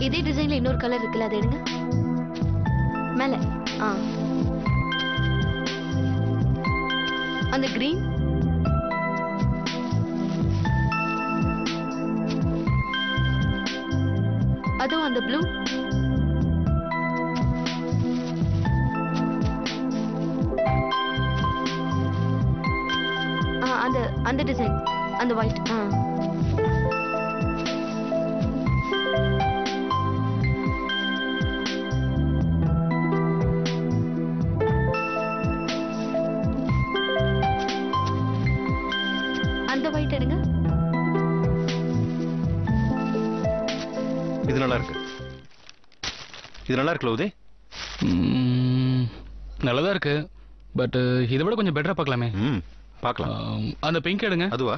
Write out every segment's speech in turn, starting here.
இதே டிசைன்ல இன்னொரு கலர் இருக்குல்ல, அதை எடுங்க. மேல அந்த கிரீன், அதுவும் அந்த ப்ளூ, அந்த அந்த டிசைன், அந்த ஒயிட். அந்த ஒயிட் எடுங்க. இது நல்லா இருக்கு. இது நல்லா இருக்குல்ல உதய்? நல்லதா இருக்கு. பட் இதை விட கொஞ்சம் பெட்டரா பார்க்கலாமே. பார்க்கலாம். அந்த பிங்க் எடுங்க. அதுவா?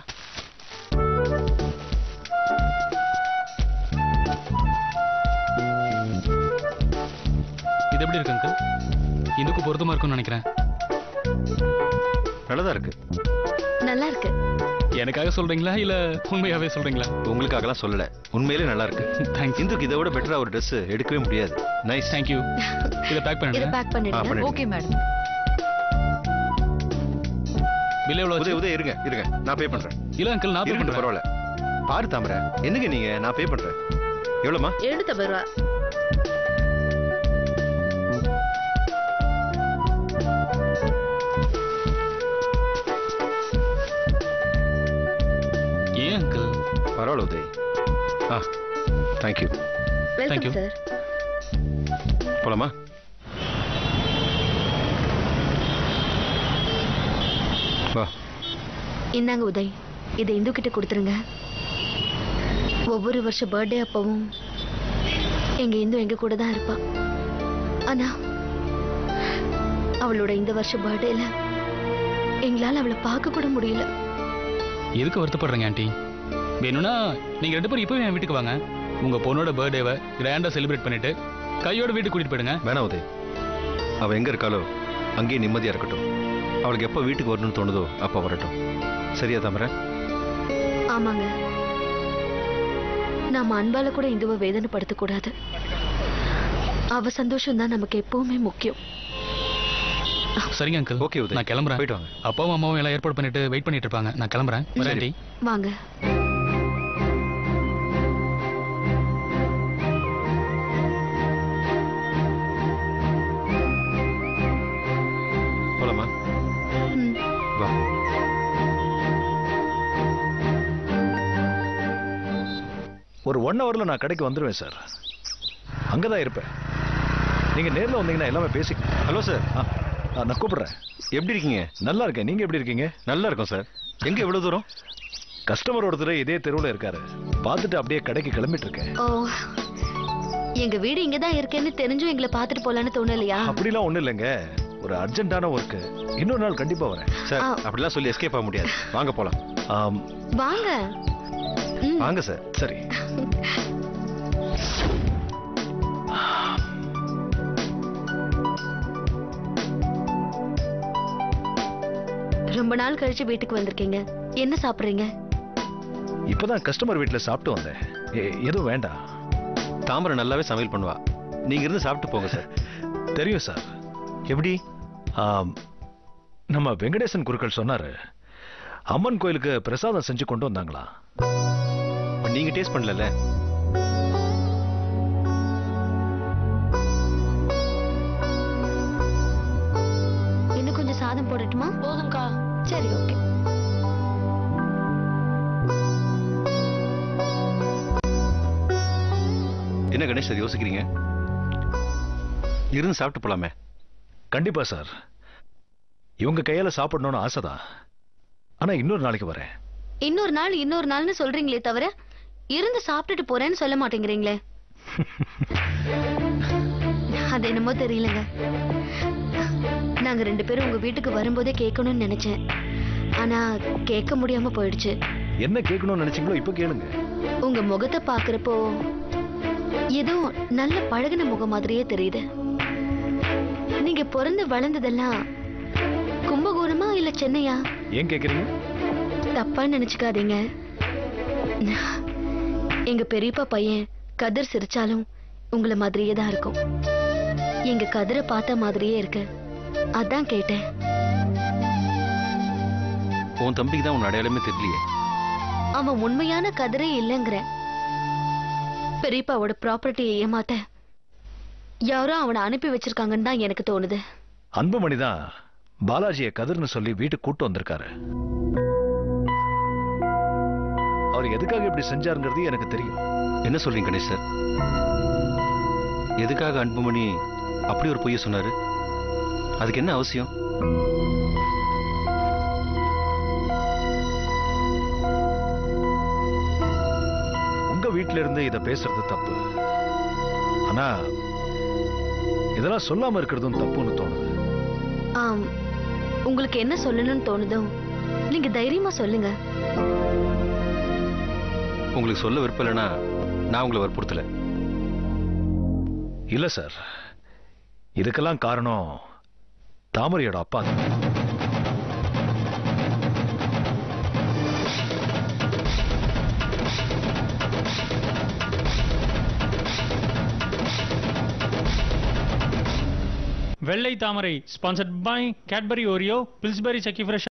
இது எப்படி இருக்கு அங்கிள்? இதுக்கு பொருத்தமா இருக்கும்னு நினைக்கிறேன். நல்லதா இருக்கு. நல்லா இருக்கு. எனக்காக சொல்றீங்களா இல்ல உண்மையாவே சொல்றீங்களா? உங்களுக்காகலாம் சொல்லல, உண்மையிலே நல்லா இருக்கு. தேங்க்ஸ். இந்துக்கு இதை விட பெட்டரா ஒரு ட்ரெஸ் எடுக்கவே முடியாது. நைஸ். Thank you. இத பேக் இத பண்ணுங்க. பேக் பண்ணிடுங்க. Okay madam. பில் எவ்வளவு? உதய் உதய் இருங்க இருங்க, நான் பே பண்றேன். இல்ல அங்கிள், நான் பே பண்றேன். பரவாயில்ல. பாரு தாமரை, என்னங்க நீங்க, நான் பே பண்றேன். எவ்வளவுமா? 750 ரூபா. ஏன் அங்கிள்? பரவாயில்ல உதய். தேங்க்யூ. Welcome sir. போலாமா? வா. இந்தாங்க உதய், இதை இந்து கிட்ட கொடுத்துருங்க. ஒவ்வொரு வருஷம் பர்த்டே அப்பவும் எங்க இந்து எங்க கூட தான் இருப்பா. ஆனா அவளோட இந்த வருஷம் பர்த்டேல எங்களால அவளை பார்க்க கூட முடியல. எதுக்கு வருத்தப்படுறீங்க ஆண்டி? வேணும்னா நீங்க 2 பேரும் இப்பவே என் வீட்டுக்கு வாங்க. உங்க பொண்ணோட பர்த்டேவை கிராண்டா செலிப்ரேட் பண்ணிட்டு கையோட வீட்டுக்கு கூட்டிட்டு போயிடுங்க. வேணாம் உதய், அவ எங்க இருக்காளோ அங்கேயே நிம்மதியா இருக்கட்டும். அவளுக்கு எப்ப வீட்டுக்கு வரணும்னு தோணுதோ அப்ப வரட்டும். சரியா தாமரை? ஆமாங்க, நாம அன்பால கூட இந்துவை வேதனைப்படுத்த கூடாது. அவ சந்தோஷம் தான் நமக்கு எப்பவுமே முக்கியம். சரிங்க அங்கிள். ஓகே உதய், நான் கிளம்புறேன். போயிட்டு வாங்க. அப்பாவும் அம்மாவும் எல்லாம் ஏற்பாடு பண்ணிட்டு வெயிட் பண்ணிட்டு இருப்பாங்க. நான் கிளம்புறேன். வரேன் ஆண்டி. வாங்க. போலாமா? வா. ஒரு 1 ஹவர்ல நான் கடைக்கு வந்துடுவேன் சார். அங்கதான் இருப்பேன். நீங்க நேர்ல வந்தீங்கன்னா எல்லாமே பேசிக்கலாம். Hello sir. நான் கூப்பிடுறேன். எப்படி இருக்கீங்க? நல்லா இருக்கேன். நீங்க எப்படி இருக்கீங்க? நல்லா இருக்கும் சார். எங்க எவ்வளவு தூரம்? கஸ்டமர் ஒருத்தர் இதே தெருவுல இருக்காரு. பார்த்துட்டு அப்படியே கடைக்கு கிளம்பிட்டு இருக்கேன். ஓ, எங்க வீடு இங்கதான் இருக்கேன்னு தெரிஞ்சும் எங்களை பார்த்துட்டு போலான்னு தோணலையா? அப்படிலாம் ஒண்ணும் இல்லைங்க, ஒரு அர்ஜென்ட்டான ஒர்க். இன்னொரு நாள் கண்டிப்பா வரேன் சார். அப்படிலாம் சொல்லி எஸ்கேப் ஆக முடியாது. வாங்க போலாம். வாங்க. வாங்க சார். சரி. ரொம்ப நாள் கழிச்சு வீட்டுக்கு வந்திருக்கீங்க. என்ன சாப்பிடுறீங்க? இப்பதான் கஸ்டமர் வீட்டுல சாப்பிட்டு வந்தேன். எதுவும் வேண்டாம். தாமரை நல்லாவே சமையல் பண்ணுவா. நீங்க இருந்து சாப்பிட்டு போங்க சார். தெரியும் சார். எப்படி? நம்ம வெங்கடேசன் குருக்கள் சொன்னாரு, அம்மன் கோயிலுக்கு பிரசாதம் செஞ்சு கொண்டு வந்தாங்களா? நீங்க டேஸ்ட் பண்ணல? இன்னும் கொஞ்சம் சாதம் போடட்டுமா? போதும்க்கா. சரி, ஓகே. என்ன கணேஷ் அது யோசிக்கிறீங்க? இருந்து சாப்பிட்டு போலாமே. கண்டிப்பா சார். இவங்க கையால சாப்பிடணும்னு ஆசைதான். ஆனா இன்னொரு நாளைக்கு வரேன். இன்னொரு நாள்னு சொல்றீங்களே தவிர இருந்து சாப்பிட்டுட்டு போறேன்னு சொல்ல மாட்டேங்கிறீங்களே. அது என்னமோ தெரியலங்க. நாங்க 2 பேரும் உங்க வீட்டுக்கு வரும்போதே கேட்கணும்னு நினைச்சேன். ஆனா கேட்க முடியாம போயிடுச்சு. என்ன கேட்கணும்னு நினைச்சீங்களோ இப்ப கேளுங்க. உங்க முகத்தை பாக்குறப்போ ஏதோ நல்ல பழகின முகம் மாதிரியே தெரியுது. நீங்க பிறந்து வளர்ந்ததெல்லாம் கும்பகோணமா இல்ல சென்னையா? ஏன் கேக்குறீங்க? தப்பா நினைச்சுக்காதீங்க. எங்க பெரியப்பா பையன் கதிர் சிரிச்சாலும் உங்களை மாதிரியே தான் இருக்கும். எங்க கதிரை பார்த்த மாதிரியே இருக்கு. அதான் கேட்டேன். உன் தம்பிக்கு தான் உன் அடையாளமே தெரியலையே. அவன் உண்மையான கதிரே இல்லைங்கிற. பெரியப்பாவோட ப்ராப்பர்ட்டியை ஏமாத்த யாரோ அவனை அனுப்பி வச்சிருக்காங்கன்னு தான் எனக்கு தோணுது. அன்புமணி தான் பாலாஜியை கதிர்னு சொல்லி வீட்டுக்கு கூட்டு வந்திருக்காரு. அவர் எதுக்காக இப்படி செஞ்சாருங்கிறது எனக்கு தெரியும். என்ன சொல்றீங்க கணேஷ் சார்? எதுக்காக அன்புமணி அப்படி ஒரு பொய்யை சொன்னாரு? அதுக்கு என்ன அவசியம்? உங்க வீட்டில இருந்து இதை பேசுறது தப்பு. ஆனா இதெல்லாம் சொல்லாம இருக்கிறதும் தப்புன்னு தோணுது. உங்களுக்கு என்ன சொல்லணும்னு தோணுதோ நீங்க தைரியமா சொல்லுங்க. உங்களுக்கு சொல்ல விருப்பம் இல்லைன்னா நான் உங்களை வற்புறுத்தல. இல்ல சார், இதுக்கெல்லாம் காரணம் தாமரையோட அப்பா தான். வெள்ளை தாமரை sponsored by Cadbury Oreo, Pillsbury Chakki fresh.